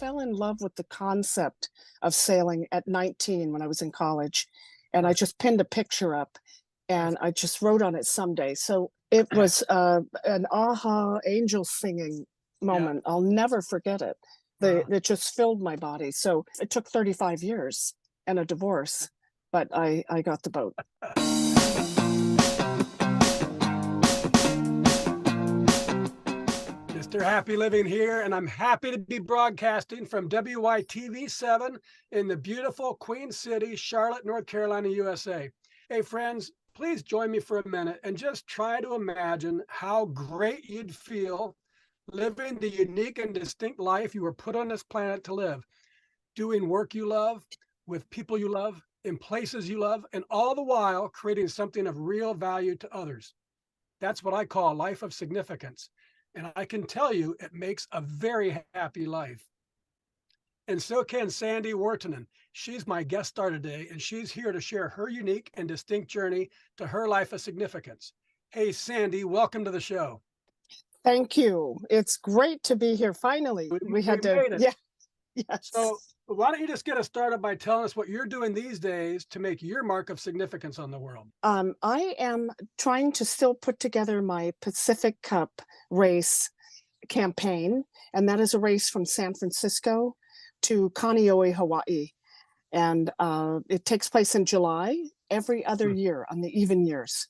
fell in love with the concept of sailing at 19 when I was in college. And I just pinned a picture up and I just wrote on it someday. So it was an aha angel singing moment. I'll never forget it. It just filled my body. So it took 35 years and a divorce, but I got the boat. Mr. Happy Living here, and I'm happy to be broadcasting from WYTV7 in the beautiful Queen City, Charlotte, North Carolina, USA. Hey friends, please join me for a minute and just try to imagine how great you'd feel living the unique and distinct life you were put on this planet to live, doing work you love, with people you love, in places you love, and all the while creating something of real value to others. That's what I call a life of significance. And I can tell you, it makes a very happy life. And so can Sandy Wertanen. She's my guest star today, and she's here to share her unique and distinct journey to her life of significance. Hey, Sandy, welcome to the show. Thank you. It's great to be here. Finally, we had to, yes. So why don't you just get us started by telling us what you're doing these days to make your mark of significance on the world? I am trying to still put together my Pacific Cup race campaign, and that is a race from San Francisco to Kaneohe, Hawaii. And it takes place in July every other year on the even years.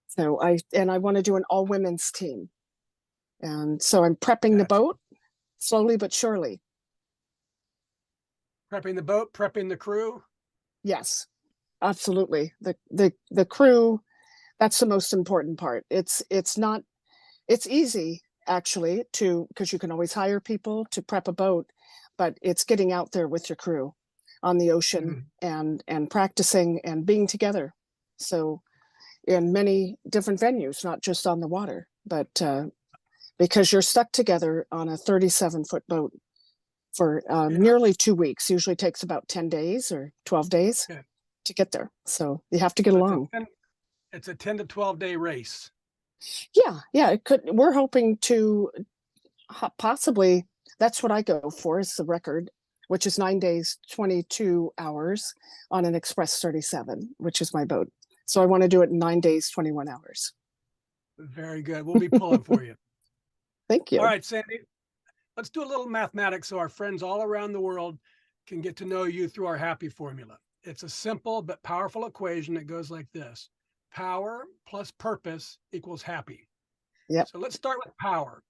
So I want to do an all women's team. And so I'm prepping the boat slowly but surely. Prepping the boat, prepping the crew. Yes, absolutely. The crew, that's the most important part. It's easy actually because you can always hire people to prep a boat, but it's getting out there with your crew on the ocean and practicing and being together. So in many different venues, not just on the water, but because you're stuck together on a 37-foot boat for nearly 2 weeks. Usually takes about 10 days or 12 days to get there. So you have to get along. It's a 10 to 12 day race. Yeah, it could. We're hoping to possibly, that's what I go for, is the record, which is 9 days, 22 hours on an Express 37, which is my boat. So I want to do it in 9 days, 21 hours. Very good. We'll be pulling for you. Thank you. All right, Sandy, let's do a little mathematics so our friends all around the world can get to know you through our happy formula. It's a simple but powerful equation that goes like this. Power plus purpose equals happy. Yep. So let's start with power.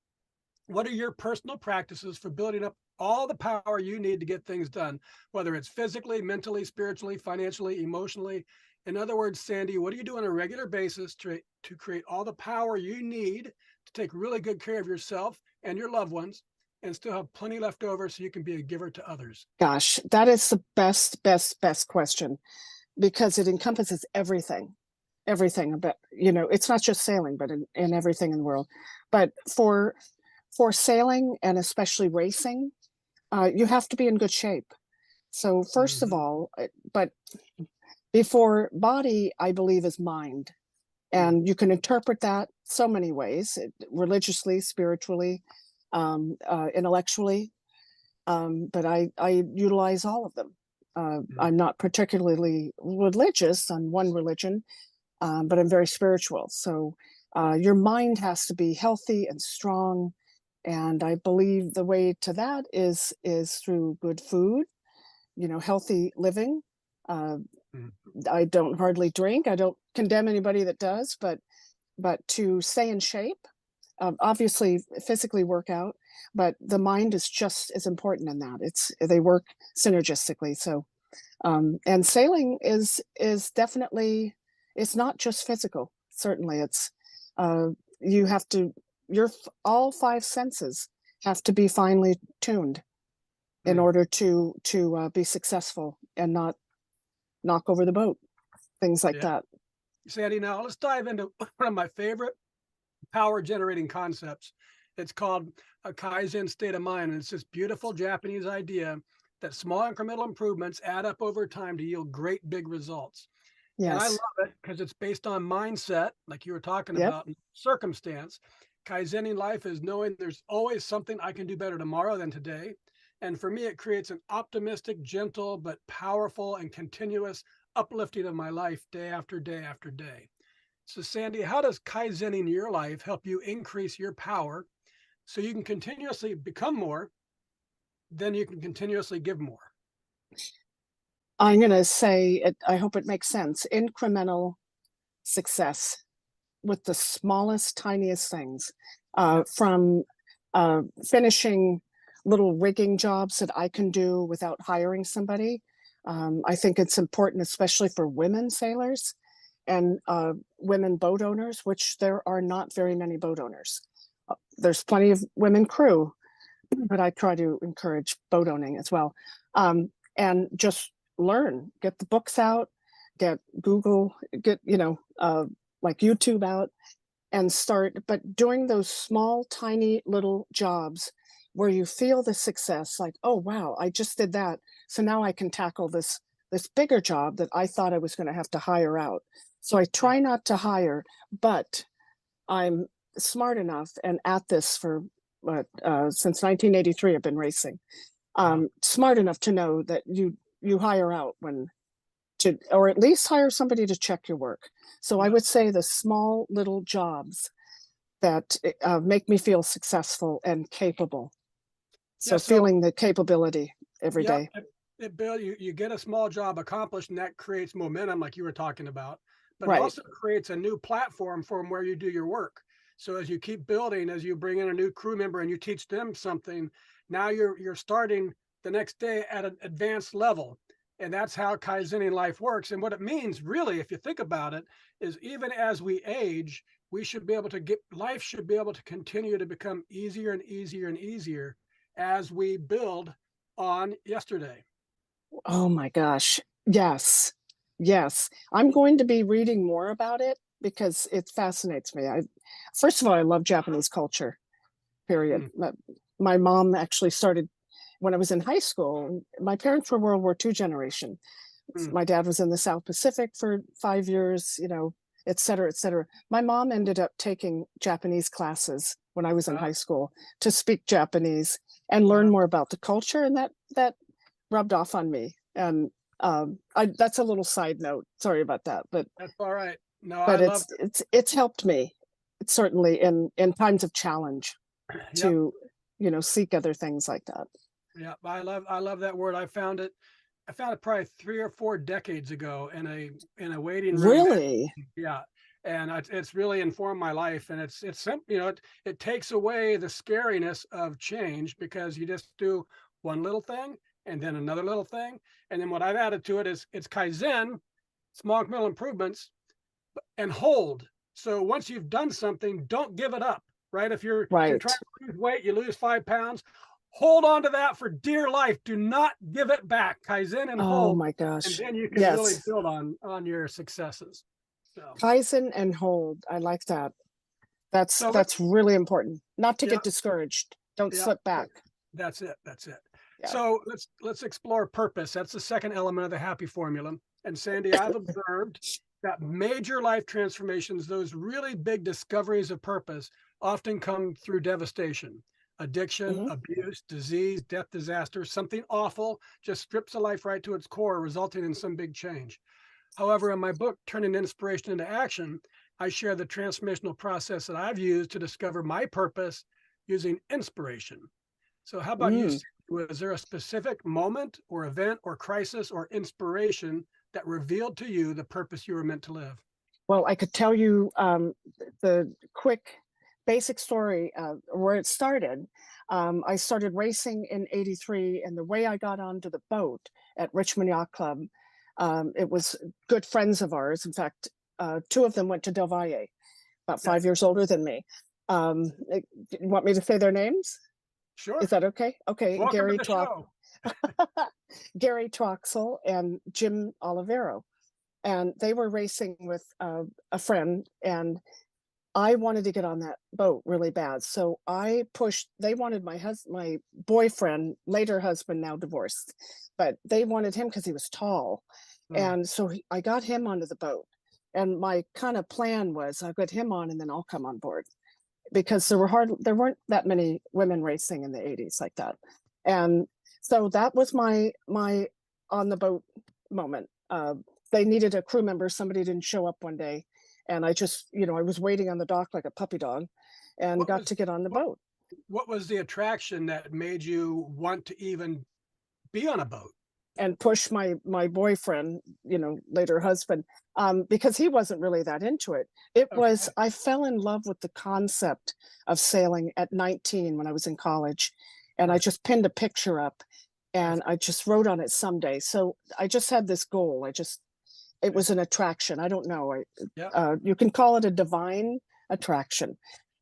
What are your personal practices for building up all the power you need to get things done, whether it's physically, mentally, spiritually, financially, emotionally? In other words, Sandy, what do you do on a regular basis to create all the power you need to take really good care of yourself and your loved ones and still have plenty left over so you can be a giver to others? Gosh, that is the best question, because it encompasses everything about, it's not just sailing, but in everything in the world. But for sailing, and especially racing, you have to be in good shape. So first of all, but before body, I believe, is mind. And you can interpret that so many ways, religiously, spiritually, intellectually. But I utilize all of them. I'm not particularly religious on one religion, but I'm very spiritual. So your mind has to be healthy and strong. And I believe the way to that is through good food, healthy living. I don't hardly drink. I don't condemn anybody that does, but to stay in shape, obviously physically work out, but the mind is just as important in that. They work synergistically. So, and sailing is definitely, it's not just physical. Certainly it's, you have to, all five senses have to be finely tuned in order to be successful and not knock over the boat, things like that. Sandy, now let's dive into one of my favorite power generating concepts. It's called a Kaizen state of mind. And it's this beautiful Japanese idea that small incremental improvements add up over time to yield great big results. Yes. And I love it because it's based on mindset, like you were talking about, and circumstance. Kaizening life is knowing there's always something I can do better tomorrow than today. And for me, it creates an optimistic, gentle, but powerful and continuous uplifting of my life day after day after day. So, Sandy, how does Kaizening your life help you increase your power so you can continuously become more, then you can continuously give more? I'm going to say it, I hope it makes sense. Incremental success with the smallest, tiniest things, Yep. from finishing little rigging jobs that I can do without hiring somebody. I think it's important, especially for women sailors and women boat owners, which there are not very many boat owners. There's plenty of women crew, but I try to encourage boat owning as well. And just learn, get the books out, get Google, get, like YouTube out and start, but doing those small, tiny little jobs where you feel the success, like, oh, wow, I just did that. So now I can tackle this bigger job that I thought I was going to have to hire out. So I try not to hire, but I'm smart enough and at this for since 1983, I've been racing. Smart enough to know that you hire out or at least hire somebody to check your work. So I would say the small little jobs that make me feel successful and capable. So Yeah. So, feeling the capability every yep. day. Bill, you get a small job accomplished, and that creates momentum, like you were talking about. But it Right. also creates a new platform from where you do your work. So as you keep building, as you bring in a new crew member and you teach them something, now you're starting the next day at an advanced level. And that's how Kaizening life works. And what it means, really, if you think about it, is even as we age, we should be able to get life should be able to continue to become easier and easier and easier as we build on yesterday. Oh my gosh. Yes. Yes. I'm going to be reading more about it because it fascinates me. First of all, I love Japanese culture, period. Mm, My mom actually started when I was in high school. My parents were World War II generation. mm. My dad was in the South Pacific for 5 years, et cetera, et cetera. My mom ended up taking Japanese classes when I was in Uh, high school to speak Japanese and learn uh, more about the culture, and that rubbed off on me. And that's a little side note. Sorry about that, that's all right. No, I but love. it's helped me. It's certainly in times of challenge Yep. to seek other things like that. Yep. I love that word. I found it probably 3 or 4 decades ago in a waiting room. Really? Yeah. And it's really informed my life. And it's simple, it takes away the scariness of change because you just do one little thing and then another little thing. And then what I've added to it is it's Kaizen, small incremental improvements, and hold. So once you've done something, don't give it up, right? If you're trying Right. to lose weight, you lose 5 pounds, hold on to that for dear life. Do not give it back. Kaizen and Oh hold, my and gosh. then you can really Yes. build on your successes. So Kaizen and hold. I like that. That's so let's that's really important. Not to yeah, get discouraged. Don't yeah. slip back. That's it. That's it. Yeah. So let's explore purpose. That's the second element of the happy formula. And Sandy, I've observed that major life transformations, those really big discoveries of purpose, often come through devastation, addiction, Mhm. abuse, disease, death, disaster. Something awful just strips a life right to its core, resulting in some big change. However, in my book, Turning Inspiration into Action, I share the transformational process that I've used to discover my purpose using inspiration. So, how about you? Mm. Sandy? Was there a specific moment or event or crisis or inspiration that revealed to you the purpose you were meant to live? Well, I could tell you the quick basic story where it started. I started racing in '83, and the way I got onto the boat at Richmond Yacht Club, it was good friends of ours. In fact, two of them went to Del Valle, about Okay, 5 years older than me. You want me to say their names? Is sure. that okay? Okay, Welcome to the show. Gary Troxel and Jim Olivero, and they were racing with a friend, and I wanted to get on that boat really bad. So I pushed. They wanted my boyfriend, later husband, now divorced, but they wanted him because he was tall, Hmm. and so I got him onto the boat. And my kind of plan was I get him on, and then I'll come on board because there weren't that many women racing in the '80s like that, and So that was my on the boat moment. They needed a crew member. Somebody didn't show up one day, and I just, I was waiting on the dock like a puppy dog, and What got was to get on the what boat what was the attraction that made you want to even be on a boat? and push my boyfriend, later husband, because he wasn't really that into it. Okay. I fell in love with the concept of sailing at 19 when I was in college, and I Right. just pinned a picture up, That's and I just wrote on it someday. So I just had this goal. It yeah. was an attraction. I don't know. Yep. You can call it a divine attraction.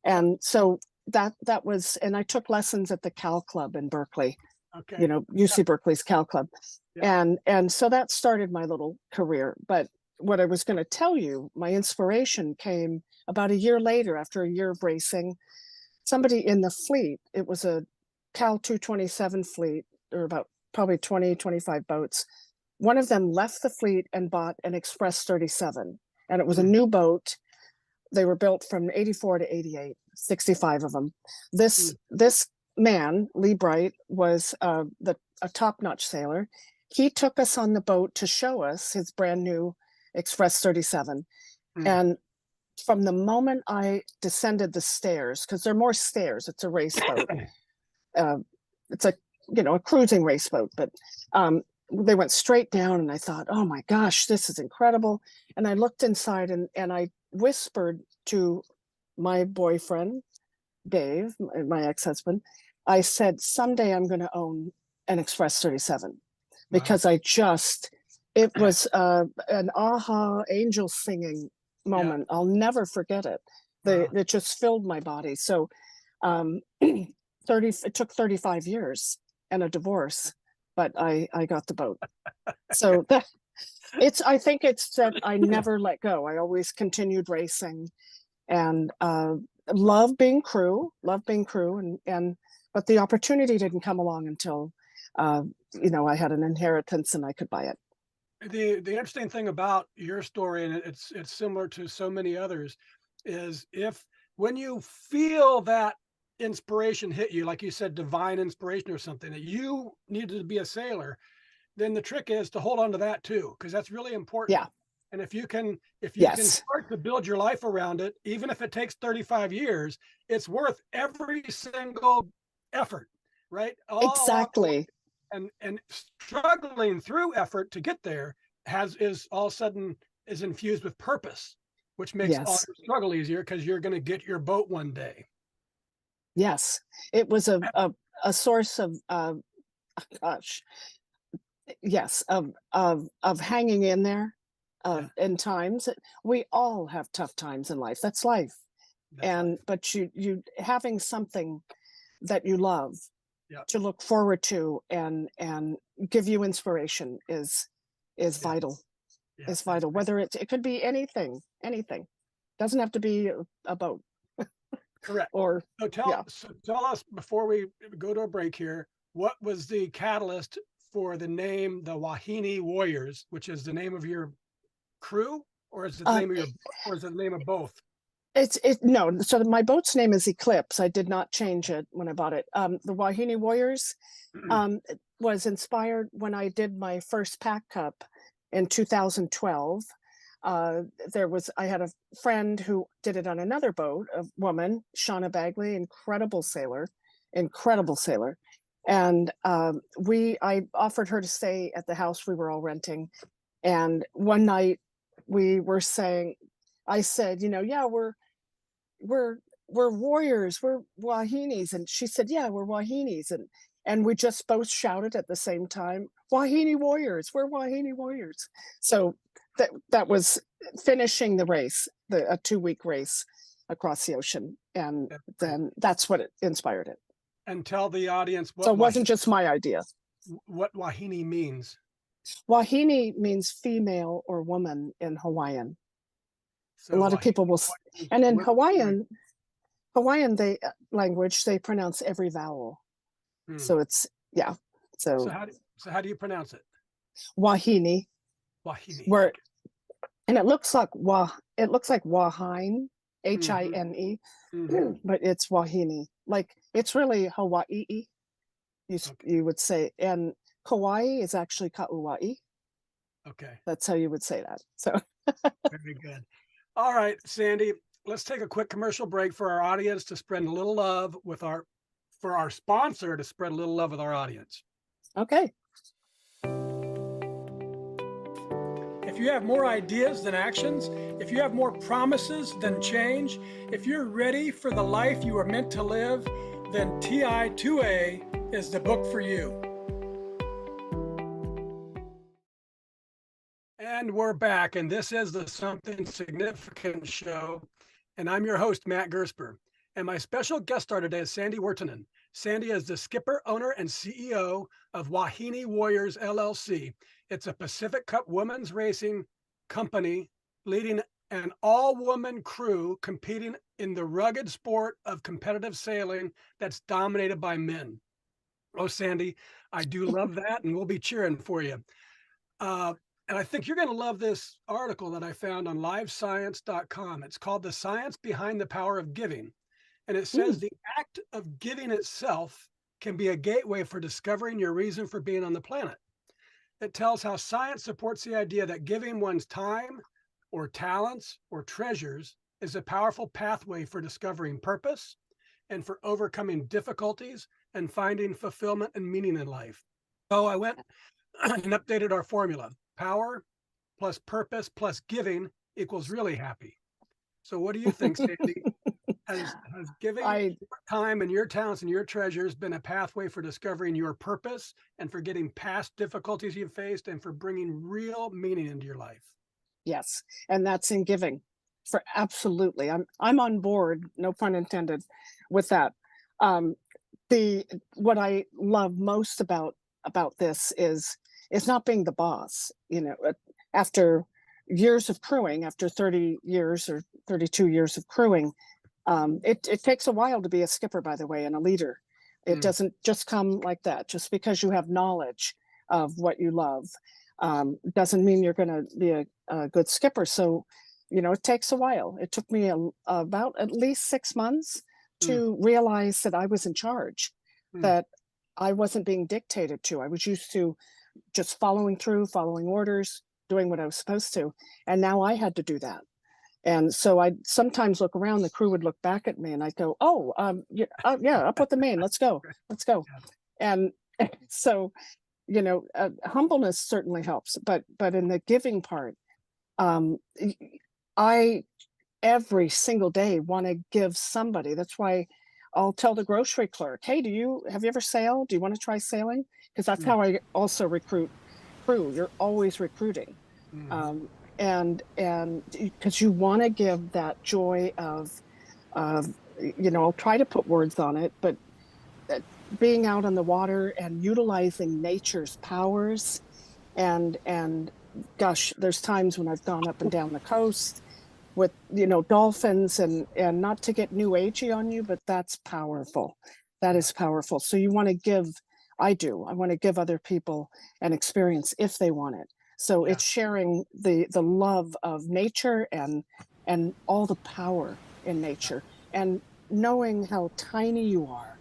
Yep. And so that was, and I took lessons at the Cal Club in Berkeley, Okay. UC Berkeley's Cal Club. Yep. And so that started my little career. But what I was going to tell you, my inspiration came about a year later, after a year of racing. Somebody in the fleet, it was a Cal 227 fleet, or about probably 20, 25 boats. One of them left the fleet and bought an Express 37. And it was a Mm, new boat. They were built from 84 to 88, 65 of them. This mm, this man, Lee Bright, was a top-notch sailor. He took us on the boat to show us his brand new Express 37. mm. And from the moment I descended the stairs, because there are more stairs, it's a race boat. Uh, it's a cruising race boat, but they went straight down, and I thought, oh my gosh, this is incredible. And I looked inside, and I whispered to my boyfriend, Dave, my ex-husband. I said, someday I'm going to own an Express 37, Wow. because it was an aha angel singing Yeah. moment. I'll never forget it. Wow. It just filled my body. So um, it took 35 years and a divorce, but I got the boat. So I think it's that I never let go. I always continued racing, and love being crew, and but the opportunity didn't come along until I had an inheritance and I could buy it. The interesting thing about your story, and it's similar to so many others, is if when you feel that inspiration hit you, like you said, divine inspiration or something, that you needed to be a sailor, then the trick is to hold on to that too, because that's really important. Yeah. And if you can Yes. start to build your life around it, even if it takes 35 years, it's worth every single effort, right? All along the way. Exactly. And struggling through effort to get there is all of a sudden is infused with purpose, which makes all Yes. your struggle easier because you're going to get your boat one day. Yes. It was a source of gosh, yes, of hanging in there, Yeah, in times. We all have tough times in life. That's life. that's And life. but you having something that you love Yeah, to look forward to, and give you inspiration, is yeah, vital. yeah. Is That's vital. great. Whether it could be anything. Doesn't have to be a boat. Correct. Or yeah. So tell us before we go to a break here, what was the catalyst for the name the Wahine Warriors, which is the name of your crew, or is it the Uh, name of your book, or is it the name of both? it no. So my boat's name is Eclipse. I did not change it when I bought it. The Wahine Warriors was inspired when I did my first Pack Cup in 2012. I had a friend who did it on another boat, a woman, Shauna Bagley, incredible sailor. And I offered her to stay at the house we were all renting. And one night we were saying, I said, yeah, we're we're warriors, we're Wahines. And she said, yeah, we're Wahines. And we just both shouted at the same time, Wahine Warriors, we're Wahine Warriors. So that was finishing the race, a 2-week race across the ocean. And That's great. then that's what inspired it. And tell the audience So it wasn't just my idea. what Wahine means. Wahine means female or woman in Hawaiian. A So lot of Wahine people will, means and in women. Hawaiian language, they pronounce every vowel. Hmm. So it's, yeah. So How do you pronounce it? Wahine, Wahine. where, Okay. and it looks like Wahine, Hine, Mm-hmm. Mm-hmm. but it's Wahine. Like, it's really Hawaii, Okay. You would say, and Kauai is actually Kauai. Okay. That's how you would say that. So Very good. All right, Sandy, let's take a quick commercial break for our audience to spread a little love with for our sponsor to spread a little love with our audience. okay. If you have more ideas than actions, if you have more promises than change, if you're ready for the life you are meant to live, then TI2A is the book for you. And we're back, and this is the Something Significant show, and I'm your host, Matt Gersper. And my special guest star today is Sandy Wertanen. Sandy is the skipper, owner, and CEO of Wahine Warriors, LLC. It's a Pacific Cup women's racing company leading an all-woman crew competing in the rugged sport of competitive sailing that's dominated by men. Oh, Sandy, I do love that, and we'll be cheering for you. And I think you're going to love this article that I found on livescience.com. It's called The Science Behind the Power of Giving. And it says Mm, the act of giving itself can be a gateway for discovering your reason for being on the planet. It tells how science supports the idea that giving one's time or talents or treasures is a powerful pathway for discovering purpose and for overcoming difficulties and finding fulfillment and meaning in life. So I went and updated our formula. Power plus purpose plus giving equals really happy. So what do you think, Sandy? Has giving I your time and your talents and your treasures been a pathway for discovering your purpose and for getting past difficulties you've faced and for bringing real meaning into your life? Yes, and that's in giving. For absolutely, I'm on board. No pun intended, with that. Um, the what I love most about this is not being the boss. After years of crewing, after 30 years or 32 years of crewing, it takes a while to be a skipper, by the way, and a leader. It Mm, doesn't just come like that. Just because you have knowledge of what you love doesn't mean you're going to be a good skipper. So, it takes a while. It took me about at least 6 months mm, to realize that I was in charge, mm. that I wasn't being dictated to. I was used to just following through, following orders, doing what I was supposed to. And now I had to do that. And so I sometimes look around, the crew would look back at me and I'd go, oh, yeah, up with the main, let's go, let's go. Yeah, And so, humbleness certainly helps, but in the giving part, um, I every single day want to give somebody. That's why I'll tell the grocery clerk, hey, have you ever sailed? Do you want to try sailing? Because that's mm, how I also recruit crew. You're always recruiting. mhm. Um, and because you want to give that joy of I'll try to put words on it, but uh, being out on the water and utilizing nature's powers and gosh, there's times when I've gone up and down the coast with dolphins, and not to get new agey on you, but that's powerful. That Yeah, is powerful. So you want to give. I want to give other people an experience if they want it. So yeah, it's sharing the love of nature and all the power in yeah, nature, and knowing how tiny you are,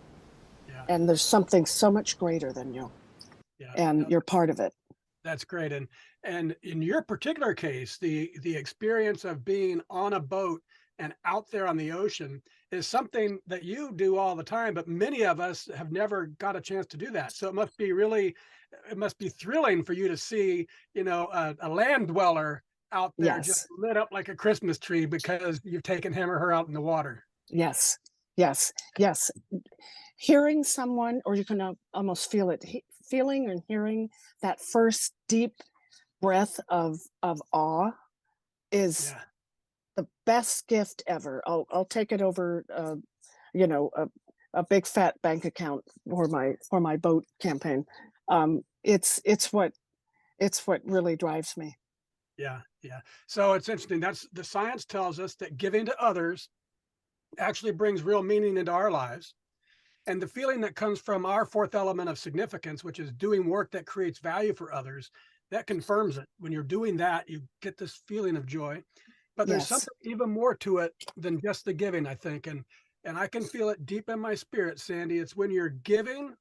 yeah, and there's something so much greater than you, yeah. and No, you're part of it. that's great. And in your particular case, the experience of being on a boat and out there on the ocean is something that you do all the time, but many of us have never got a chance to do that. So it must be thrilling for you to see, a land dweller out there just Yes. lit up like a Christmas tree because you've taken him or her out in the water. Yes. Yes. Yes. Hearing someone, or you can almost feel it, feeling and hearing that first deep breath of awe is Yeah. the best gift ever. I'll take it over, you know, a, a big fat bank account for my boat campaign. It's what really drives me. Yeah. Yeah. So it's interesting. That's the science tells us that giving to others actually brings real meaning into our lives. And the feeling that comes from our fourth element of significance, which is doing work that creates value for others, that confirms it. When you're doing that, you get this feeling of joy. But there's Yes. something even more to it than just the giving, I think. And I can feel it deep in my spirit, Sandy. It's when you're giving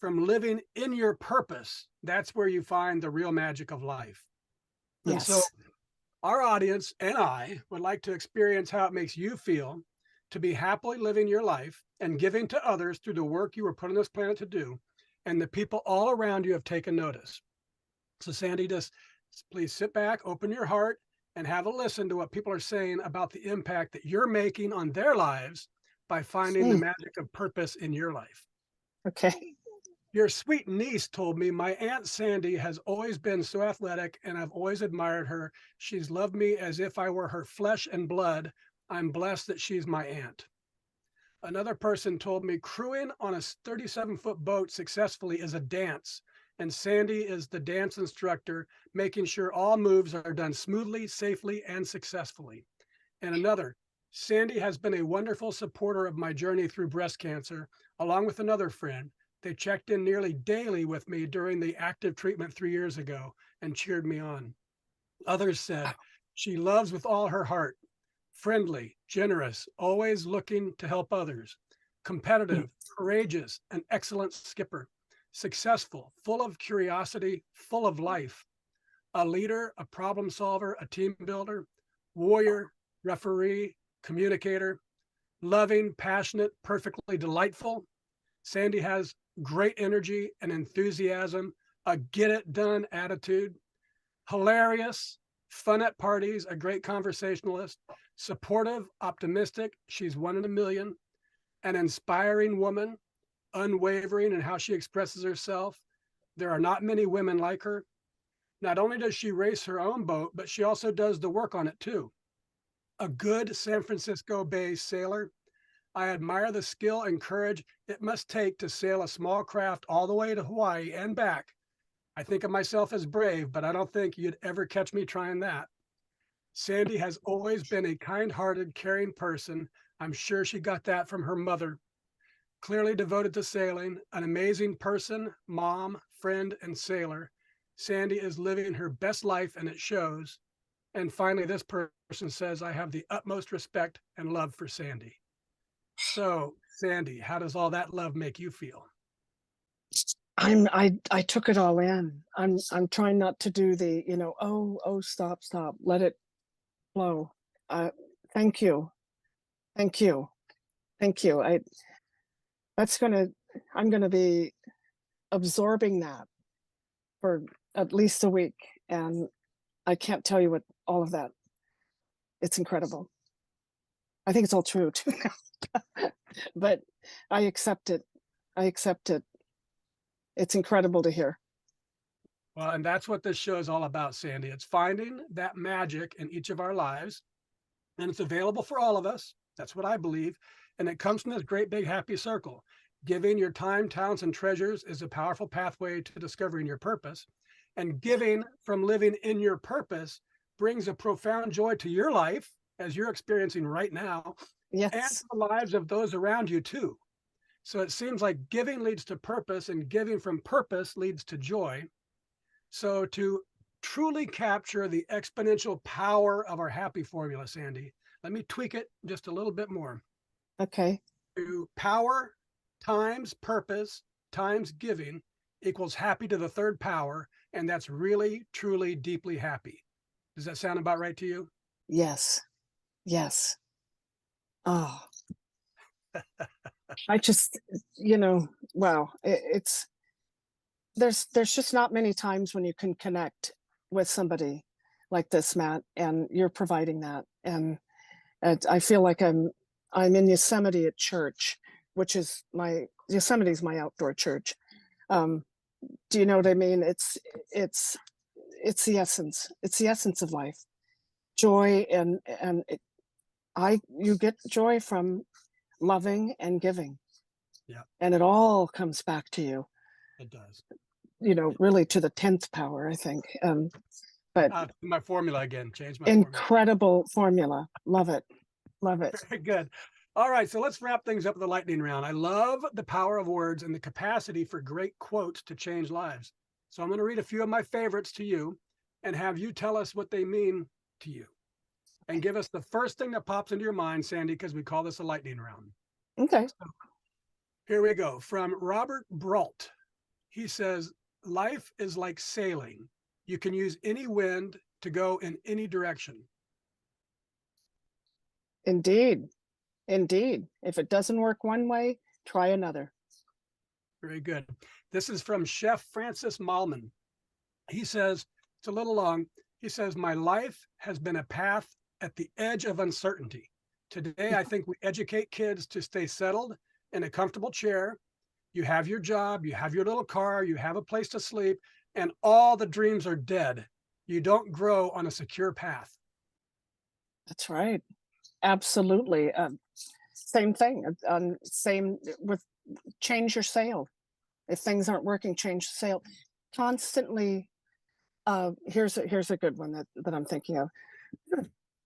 from living in your purpose, that's where you find the real magic of life. And so Yes. our audience and I would like to experience how it makes you feel to be happily living your life and giving to others through the work you were put on this planet to do, and the people all around you have taken notice. So Sandy, just please sit back, open your heart, and have a listen to what people are saying about the impact that you're making on their lives by finding the Mm, magic of purpose in your life. okay. Your sweet niece told me my Aunt Sandy has always been so athletic and I've always admired her. She's loved me as if I were her flesh and blood. I'm blessed that she's my aunt. Another person told me crewing on a 37-foot boat successfully is a dance, and Sandy is the dance instructor, making sure all moves are done smoothly, safely, and successfully. And another, Sandy has been a wonderful supporter of my journey through breast cancer, along with another friend. They checked in nearly daily with me during the active treatment 3 years ago and cheered me on. Others said, she loves with all her heart, friendly, generous, always looking to help others, Mm, competitive, courageous, an excellent skipper, successful, full of curiosity, full of life, a leader, a problem solver, a team builder, warrior, referee, communicator, loving, passionate, perfectly delightful. Sandy has great energy and enthusiasm, a get it done attitude, hilarious, fun at parties, a great conversationalist, supportive, optimistic. She's one in a million, an inspiring woman, unwavering in how she expresses herself. There are not many women like her. Not only does she race her own boat, but she also does the work on it too. A good San Francisco Bay sailor. I admire the skill and courage it must take to sail a small craft all the way to Hawaii and back. I think of myself as brave, but I don't think you'd ever catch me trying that. Sandy has always been a kind-hearted, caring person. I'm sure she got that from her mother. Clearly devoted to sailing, an amazing person, mom, friend, and sailor. Sandy is living her best life and it shows. And finally, this person says, I have the utmost respect and love for Sandy. So, Sandy, how does all that love make you feel? I took it all in. I'm trying not to do the, stop, let it flow. Uh, thank you. Thank you. Thank you. That's gonna, I'm gonna be absorbing that for at least a week. And I can't tell you what all of that, it's incredible. I think it's all true too, but I accept it. I accept it. It's incredible to hear. Well, and that's what this show is all about, Sandy. It's finding that magic in each of our lives, and it's available for all of us. That's what I believe. And it comes from this great big happy circle. Giving your time, talents, and treasures is a powerful pathway to discovering your purpose. And giving from living in your purpose brings a profound joy to your life, as you're experiencing right now, and Yes. the lives of those around you too. So it seems like giving leads to purpose, and giving from purpose leads to joy. So to truly capture the exponential power of our happy formula, Sandy, let me tweak it just a little bit more. Okay. To power times purpose times giving equals happy to the third power. And that's really, truly, deeply happy. Does that sound about right to you? Yes. Yes. Oh, I just, wow. It's there's just not many times when you can connect with somebody like this, Matt, and you're providing that. And I feel like I'm in Yosemite at church, which is Yosemite's my outdoor church. Um, do you know what I mean? It's the essence. It's the essence of life, joy, and you get joy from loving and giving, Yeah, and it all comes back to you. it does. Really to the 10th power, I think. But My formula again, change my formula. incredible formula. Love it. Love it. Very good. All right, so let's wrap things up with the lightning round. I love the power of words and the capacity for great quotes to change lives. So I'm going to read a few of my favorites to you and have you tell us what they mean to you. And give us the first thing that pops into your mind, Sandy, because we call this a lightning round. Okay. So here we go. From Robert Brault. He says, life is like sailing. You can use any wind to go in any direction. Indeed. Indeed. If it doesn't work one way, try another. Very good. This is from Chef Francis Malman. He says, it's a little long. He says, my life has been a path at the edge of uncertainty. Today, I think we educate kids to stay settled in a comfortable chair. You have your job, you have your little car, you have a place to sleep, and all the dreams are dead. You don't grow on a secure path. That's right. Absolutely. Same thing. Same with change your sail. If things aren't working, change the sail. Constantly. Here's a good one that I'm thinking of.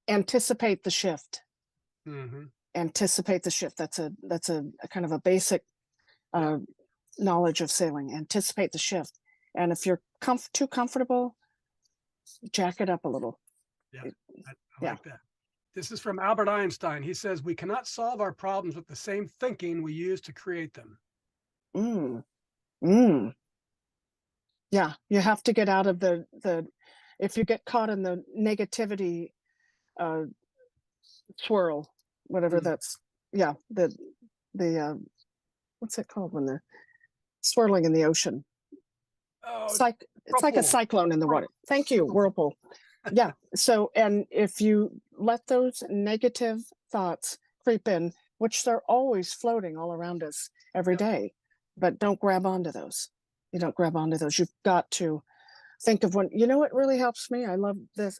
Anticipate the shift. Mm-hmm. Anticipate the shift. That's a kind of a basic knowledge of sailing. Anticipate the shift. And if you're too comfortable, jack it up a little. Yeah, I like that. This is from Albert Einstein. He says, we cannot solve our problems with the same thinking we use to create them. Yeah, you have to get out of the if you get caught in the negativity swirl, whatever that's, the what's it called when they're swirling in the ocean? It's like a cyclone in the water. Thank you, whirlpool. Yeah. So, and if you let those negative thoughts creep in, which they're always floating all around us every day, but don't grab onto those. You don't grab onto those. You've got to think of what really helps me. I love this.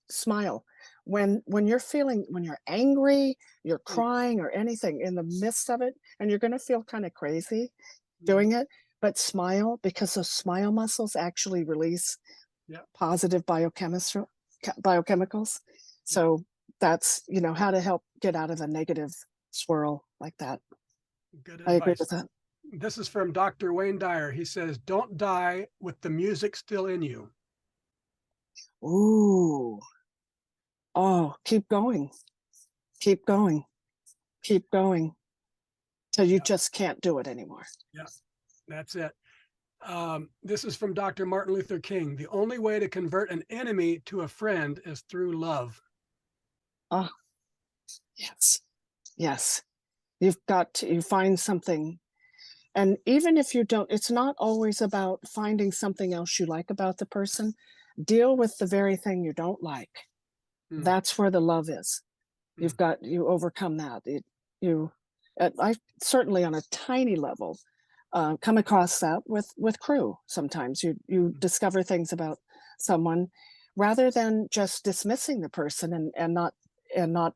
Smile. When you're angry, you're crying or anything in the midst of it, and you're going to feel kind of crazy doing it, but smile, because those smile muscles actually release positive biochemicals. So that's, how to help get out of a negative swirl like that. Good advice. I agree with that. This is from Dr. Wayne Dyer. He says, don't die with the music still in you. Ooh. Oh, keep going. Keep going. Keep going. Till you just can't do it anymore. Yeah, that's it. This is from Dr. Martin Luther King. The only way to convert an enemy to a friend is through love. Oh, yes. Yes. You find something. And even if you don't, it's not always about finding something else you like about the person. Deal with the very thing you don't like. That's where the love is. You overcome that. I certainly on a tiny level come across that with crew. Sometimes you discover things about someone rather than just dismissing the person and not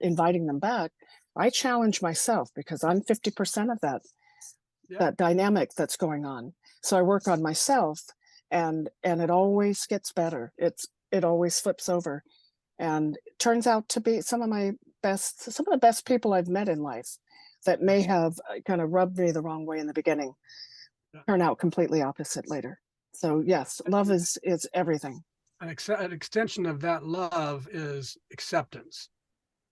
inviting them back. I challenge myself because I'm 50% of that dynamic that's going on. So I work on myself, and it always gets better. It always flips over, and it turns out to be some of the best people I've met in life that may have kind of rubbed me the wrong way in the beginning turn out completely opposite later. So yes, love is everything. An extension of that love is acceptance.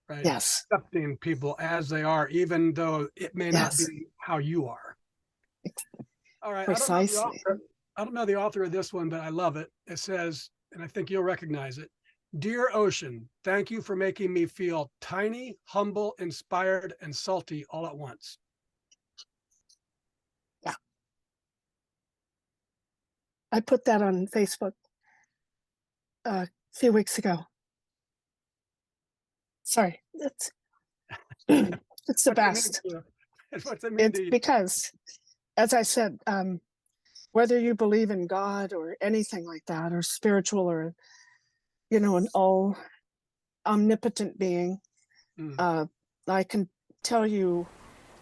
Right? Yes. Accepting people as they are, even though it may not be how you are. All right. Precisely. I don't know the author of this one, but I love it. It says, and I think you'll recognize it. Dear ocean, thank you for making me feel tiny, humble, inspired, and salty all at once. Yeah. I put that on Facebook a few weeks ago. Sorry, it's the best. What's it mean to you? Because, as I said, whether you believe in God or anything like that, or spiritual, or an all omnipotent being, I can tell you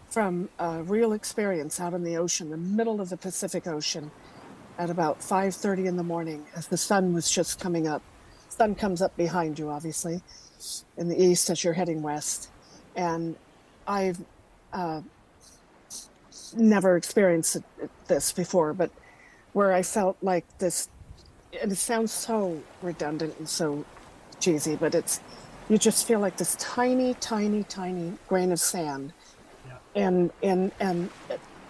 from real experience out in the ocean, the middle of the Pacific Ocean, at about 5:30 in the morning, as the sun was just coming up. Sun comes up behind you, obviously, in the east as you're heading west. And I've never experienced this before, but where I felt like this, and it sounds so redundant and so cheesy, but you just feel like this tiny, tiny, tiny grain of sand, and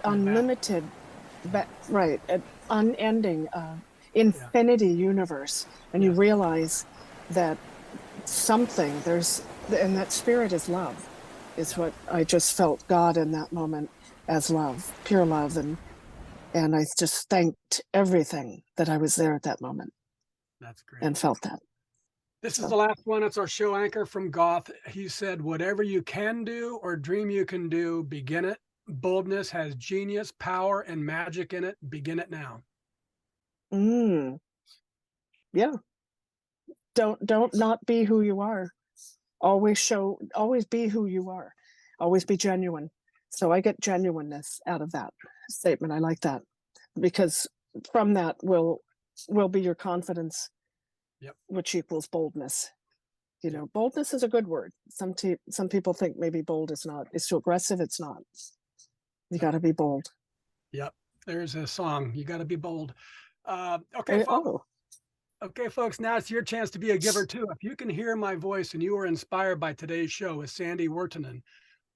unlimited, right, unending, Yeah. infinity universe, and you Yeah. realize that and that spirit is love, is Yeah. what I just felt God in that moment as love, pure love, and I just thanked everything that I was there at that moment That's great. and felt that. This is So, the last one. It's our show anchor from Goth. He said, whatever you can do or dream you can do, begin it. Boldness has genius, power, and magic in it. Begin it now. mm, yeah, don't not be who you are. Always be who you are. Always be genuine. So I get genuineness out of that statement. I like that because from that will be your confidence, Yep. which equals boldness. Yep. Boldness is a good word. Some people think maybe bold is not. It's too aggressive. It's not. You got to be bold. Yep. There's a song. You got to be bold. Okay, folks. Oh, Okay, folks, now it's your chance to be a giver too. If you can hear my voice and you were inspired by today's show with Sandy Wertanen,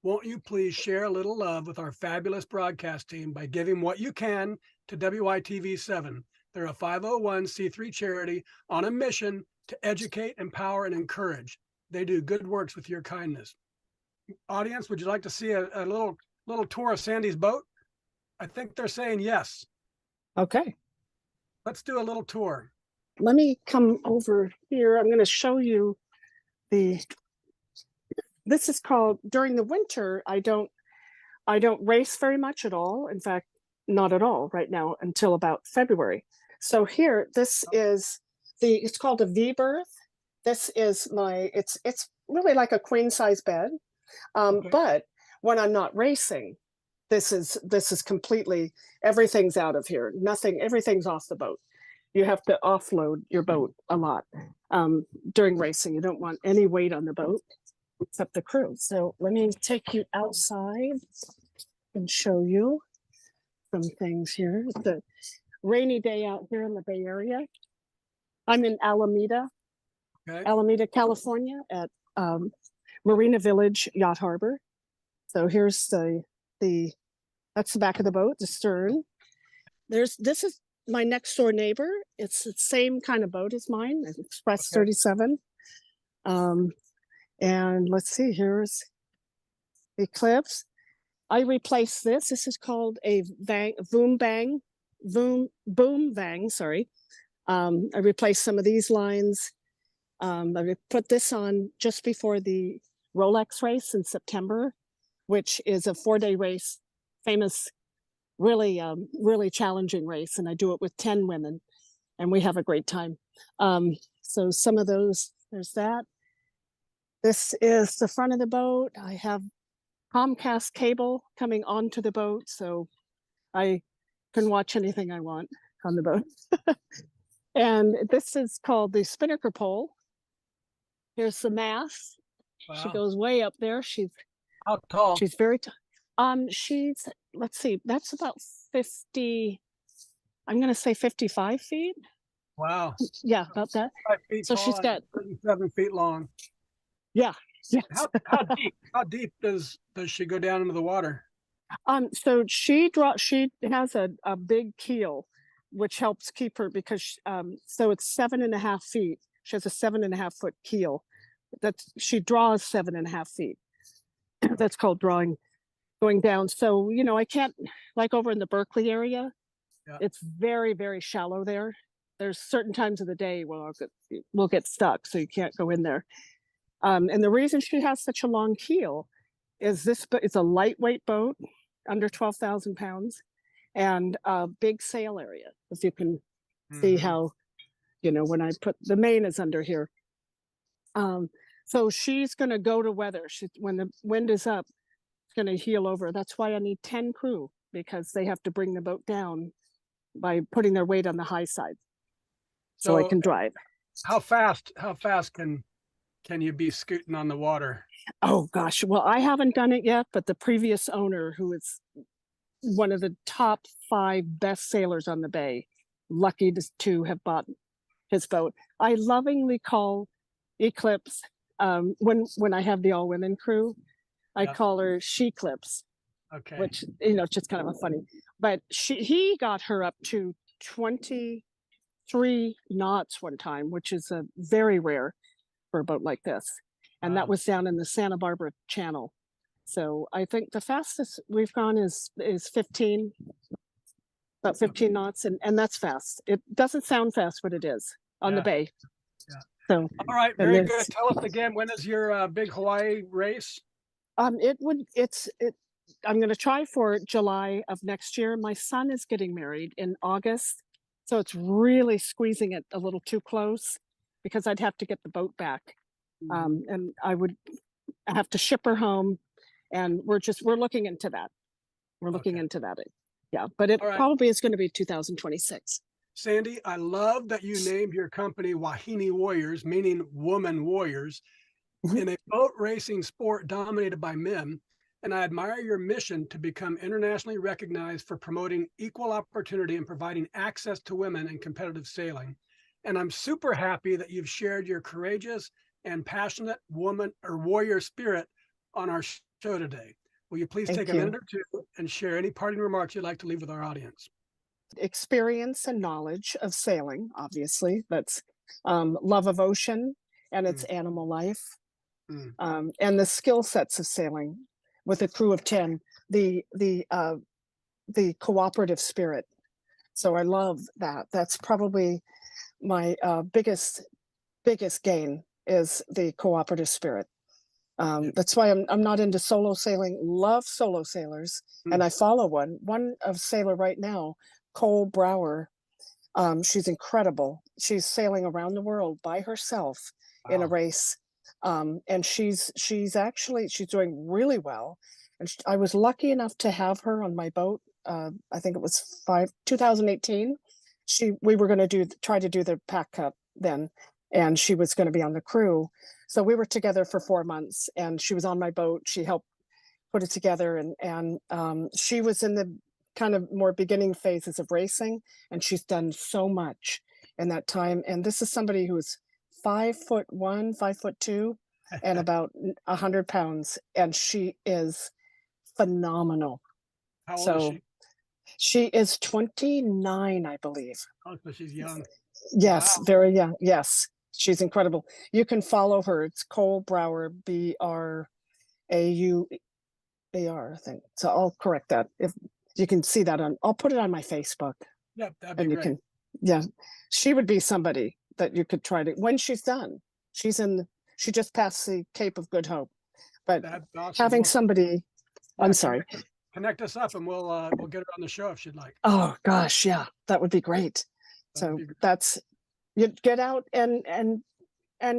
won't you please share a little love with our fabulous broadcast team by giving what you can to WITV7? They're a 501c3 charity on a mission to educate, empower, and encourage. They do good works with your kindness. Audience, would you like to see a little tour of Sandy's boat? I think they're saying yes. okay. Let's do a little tour. Let me come over here. I'm going to show you the. This is called during the winter. I don't race very much at all. In fact, not at all right now until about February. So here, this is it's called a V berth. This is it's really like a queen size bed. Okay. But when I'm not racing, this is completely, everything's out of here. Everything's off the boat. You have to offload your boat a lot during racing. You don't want any weight on the boat except the crew. So let me take you outside and show you some things here. It's a rainy day out here in the Bay Area. I'm in Alameda, California at Marina Village Yacht Harbor. So here's the that's the back of the boat, the stern. This is my next door neighbor. It's the same kind of boat as mine, an Express 37. And let's see, here's Eclipse. I replaced this. This is called a boom vang. Sorry. I replaced some of these lines. I put this on just before the Rolex race in September, which is a 4-day race, famous, really, really challenging race. And I do it with 10 women and we have a great time. So some of those, there's that. This is the front of the boat. I have Comcast cable coming onto the boat, so I can watch anything I want on the boat. And this is called the spinnaker pole. Here's the mast. Wow. She goes way up there. How tall? She's very tall. She's, let's see, that's about 50, I'm going to say 55 feet. Wow. Yeah, about that. 5 feet so tall, she's got 7 feet long. Yeah. Yes. How deep does she go down into the water? So she has a big keel, which helps keep her because so it's 7.5 feet. She has a 7.5 foot keel. She draws 7.5 feet. That's called going down. So I can't, like over in the Berkeley area, it's very, very shallow there. There's certain times of the day where we'll get stuck, so you can't go in there. And the reason she has such a long keel is it's a lightweight boat, under 12,000 pounds, and a big sail area. If you can see how, when I put the main is under here. So she's going to go to weather. When the wind is up, it's going to heel over. That's why I need 10 crew, because they have to bring the boat down by putting their weight on the high side. So I can drive. How fast can you be scooting on the water? Oh gosh, well, I haven't done it yet, but the previous owner, who is one of the top 5 best sailors on the bay, lucky to have bought his boat. I lovingly call Eclipse, when I have the all women crew, I call her She-Clips. Okay. Which, just kind of a funny, but he got her up to 23 knots one time, which is a very rare for a boat like this. And that Wow. was down in the Santa Barbara Channel. So I think the fastest we've gone is 15, about 15 knots, and that's fast. It doesn't sound fast, but it is on the Yeah. bay. Yeah. So, All right. and Very good. this, Tell us again, when is your big Hawaii race? I'm going to try for July of next year. My son is getting married in August, so it's really squeezing it a little too close because I'd have to get the boat back, and I would have to ship her home, and we're looking into that. We're looking Okay. into that. Yeah, but it All right. probably is going to be 2026. Sandy, I love that you named your company Wahine Warriors, meaning woman warriors, Mhm. in a boat racing sport dominated by men. And I admire your mission to become internationally recognized for promoting equal opportunity and providing access to women in competitive sailing. And I'm super happy that you've shared your courageous and passionate woman or warrior spirit on our show today. Will you please take Thank a minute you. or two and share any parting remarks you'd like to leave with our audience? Experience and knowledge of sailing, obviously. That's love of ocean and its Mm, animal life, mm, and the skill sets of sailing with a crew of 10. The cooperative spirit. So I love that. That's probably my biggest gain is the cooperative spirit. yeah, That's why I'm not into solo sailing. Love solo sailors, and mm, I follow one of sailor right now, Cole Brower. She's incredible. She's sailing around the world by herself in a wow. race, and she's doing really well. And I was lucky enough to have her on my boat. I think it was 2018. We were going to try to do the Pac Cup then, and she was going to be on the crew. So we were together for 4 months, and she was on my boat. She helped put it together, and she was in the kind of more beginning phases of racing, and she's done so much in that time. And this is somebody who's 5'1", 5'2", and about 100 pounds, and she is phenomenal. How old is So she? she is 29, I believe. Oh, so she's young. Wow. Yes, very young. Yes, she's incredible. You can follow her. It's Cole Brower, BRAUAR, I think. So I'll correct that. If you can see that I'll put it on my Facebook, Yep, that'd be and you great. can, yeah, she would be somebody that you could try to, when she's done, she just passed the Cape of Good Hope, but That's awesome. having Well, somebody, I'm yeah, sorry. connect us up and we'll get her on the show if she'd like. Oh gosh, yeah, that would be great. That'd So be great. that's, you get out and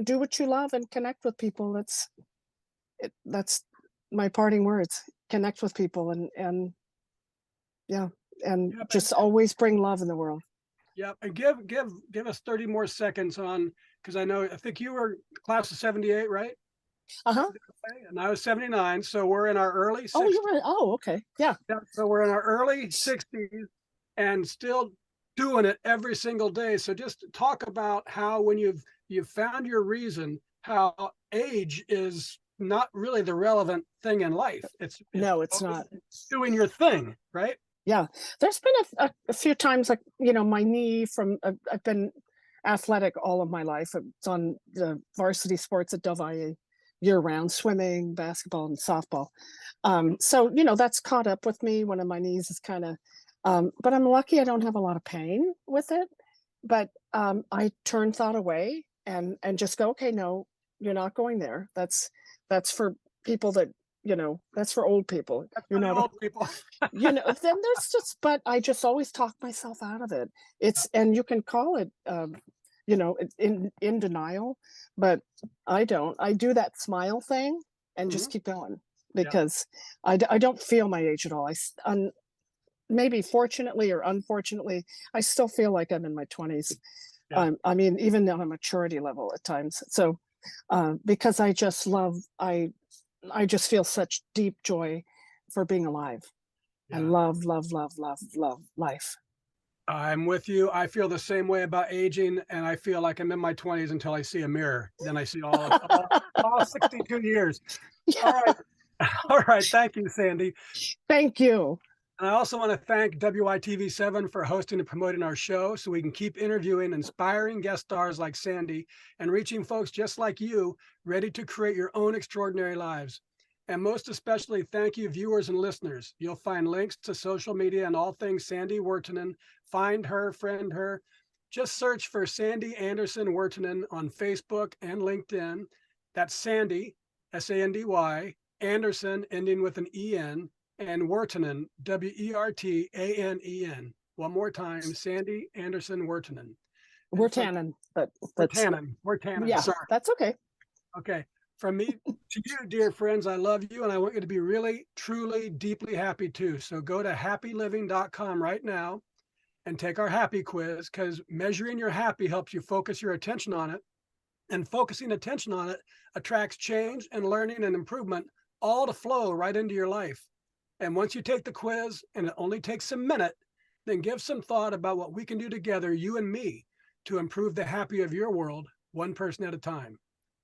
do what you love and connect with people. That's my parting words. Connect with people, and yeah, and Yep, just always bring love in the world. yep. And give us 30 more seconds on, because I think you were class of 78, right? Uh-huh. And I was 79. So we're in our early Oh, 60s. you're right. Oh, okay. Yeah. Yeah, so we're in our early 60s and still doing it every single day. So just talk about how when you've found your reason, how age is not really the relevant thing in life. It's No, it's not. doing your thing, right? Yeah. There's been a few times, like, my knee I've been athletic all of my life. It's on the varsity sports at Delvalle year round, swimming, basketball, and softball. So, that's caught up with me. One of my knees is kind of, but I'm lucky I don't have a lot of pain with it. But I turn thought away and just go, okay, no, you're not going there. That's for people that, that's for old people. That's You're for the not, old people. then there's but I just always talk myself out of it. And you can call it, in denial, but I don't. I do that smile thing and just Mhm. keep going, Yeah, because I don't feel my age at all. Maybe fortunately or unfortunately, I still feel like I'm in my 20s. yeah, I mean, even on a maturity level at times. So, because I just feel such deep joy for being alive, and yeah. love, love, love, love, love life. I'm with you. I feel the same way about aging, and I feel like I'm in my 20s until I see a mirror. Then I see all 62 years. All Yeah. right. All right. Thank you, Sandy. Thank you. And I also want to thank WITV7 for hosting and promoting our show so we can keep interviewing inspiring guest stars like Sandy and reaching folks just like you ready to create your own extraordinary lives. And most especially, thank you, viewers and listeners. You'll find links to social media and all things Sandy Wertanen. Find her, friend her. Just search for Sandy Anderson Wertanen on Facebook and LinkedIn. That's Sandy, Sandy, Anderson, ending with an EN, and Wertanen, Wertanen. One more time, Sandy Anderson Wertanen. We're tannin, but that's Wertanen. yeah, Sorry. that's okay. Okay. From me to you, dear friends, I love you and I want you to be really, truly, deeply happy too. So go to happyliving.com right now and take our happy quiz, because measuring your happy helps you focus your attention on it. And focusing attention on it attracts change and learning and improvement, all to flow right into your life. And once you take the quiz, and it only takes a minute, then give some thought about what we can do together, you and me, to improve the happy of your world, one person at a time.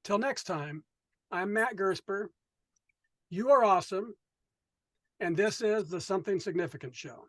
Till next time, I'm Matt Gersper. You are awesome. And this is the Something Significant Show.